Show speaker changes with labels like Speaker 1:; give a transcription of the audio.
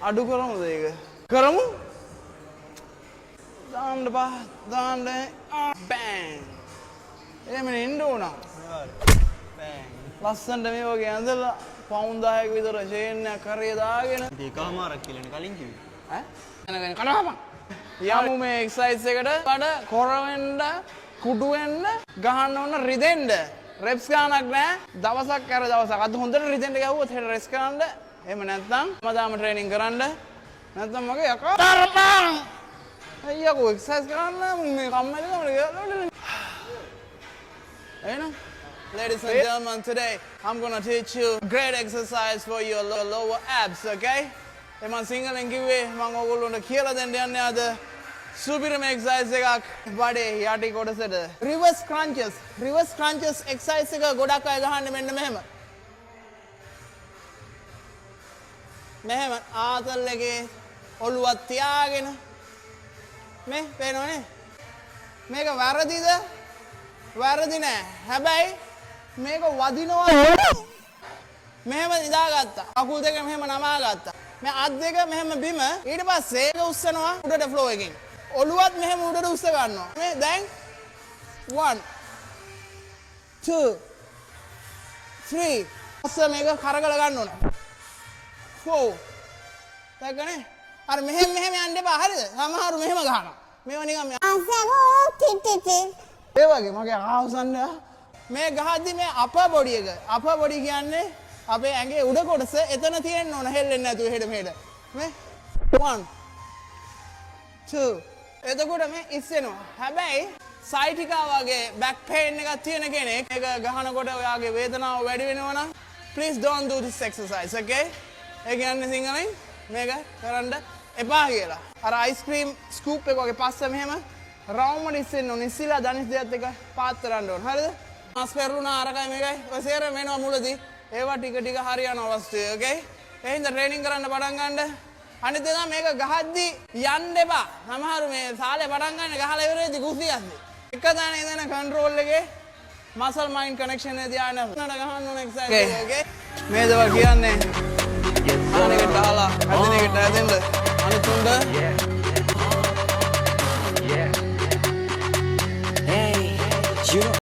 Speaker 1: අඩු කරමුද ඒක? කරමු. දාන්න බා දාන්න බෑන්. එහෙම නෙන්න ඕන. බෑන්. ලස්සනට මේ වගේ ඇඳලා පවුන් 10ක විතර චේන් එකක් කරේ දාගෙන
Speaker 2: දෙකමාරක් කියලානේ කලින් කිව්වේ.
Speaker 1: ඈ? එනගෙන කනවම. යමු මේ එක්සර්සයිස් එකට බඩ කොර වෙන්න, කුඩු වෙන්න, ගහන්න ඕන රිදෙන්න. රෙප්ස් ගන්නක් නෑ. දවසක් කර දවසක්. අද හොඳට රිදෙන්න ගැහුවොත් හෙට රෙස් කරන්න. එහෙම නැත්නම් මදාම ට්‍රේනින් කරන්න. නැත්නම් මගේ යකෝ තරපන්. අයියෝ එක්සර්සයිස් කරන්න මේ කම්මැලිකම කියලා. එහෙනම් ladies and gentlemen, today I'm gonna teach you a great exercise for your lower abs, okay? එමන් සිංහලෙන් කිව්වේ මම ඔයගොල්ලන්ට කියලා දෙන්න යන්නේ අද සුපිරිම exercise එකක් බඩේ යටි කොටසට. reverse crunches. reverse crunches exercise එක ගොඩක් අය ගහන්නේ මෙන්න මෙහෙම. මෙහෙම ආතල් එකේ ඔළුවක් තියාගෙන මේ පේනවනේ. මේක වැරදිද? වැරදි නෑ. හැබැයි මේක වදිනවා. මෙහෙම නිදාගත්තා. කකුල් දෙක මෙහෙම නමා ගත්තා. මේ අත් දෙක මෙහෙම බිම ඊට පස්සේ ඒක උස්සනවා උඩට ෆ්ලෝ එකෙන්. ඔළුවත් මෙහෙම උඩට උස්ස ගන්නවා. මේ දැන් 1 2 3 අස්ස මේක කරකල ගන්න ඕන. 4 දැක්කනේ? අර මෙහෙම යන්න එපා. හරිද? සමහරු මෙහෙම ගහනවා. මේව නිකන් ඒ වගේ මගේ ආවසන්න මේ ගහද්දි මේ අපර් බොඩි එක අපර් බොඩි කියන්නේ අපේ ඇඟේ උඩ කොටස එතන තියෙන්න ඕන හෙල්ලෙන්නේ නැතුව එහෙට මෙහෙට මේ 1 2 එතකොට මේ ඉස්සෙනවා හැබැයි සයිටිකා වගේ බෑක් පේන් එකක් තියෙන කෙනෙක් මේක ගහනකොට ඔයාගේ වේදනාව වැඩි වෙනවා නම් please don't do this exercise okay ඒ කියන්නේ සිංහලෙන් මේක කරන්න එපා කියලා අර අයිස්ක්‍රීම් ස්කූප් එක වගේ පස්ස මෙහෙම රවුමට ඉස්සෙන්න ඕන ඉස්සෙල්ලා දනිස් දෙකත් එක පාත් කරන්න ඕන හරිද මාස් පෙරළුණා අරකයි මේකයි ඔය සේරම එනවා මුලදී ඒවා ටික ටික හරියන අවස්ථේ ඕකේ එහෙනම් ට්‍රේනින් කරන්න පටන් ගන්න අනිත් එක මේක ගහද්දි යන්න එපා සමහරු මේ සාලේ පටන් ගන්න ගහලා ඉවරෙද්දි කුසියක්ද එක තැන ඉඳන් කන්ට්‍රෝල් එකේ මසල් මයින්ඩ් කනෙක්ෂන් එක ධානය නඩ ගහන්න ඕන එක්සර්සයිස් ඕකේ මේ දේවල් කියන්නේ අනේකට දාලා හැදෙනේකට හැදෙන්න අනිත් උණ්ඩ
Speaker 3: Hey, you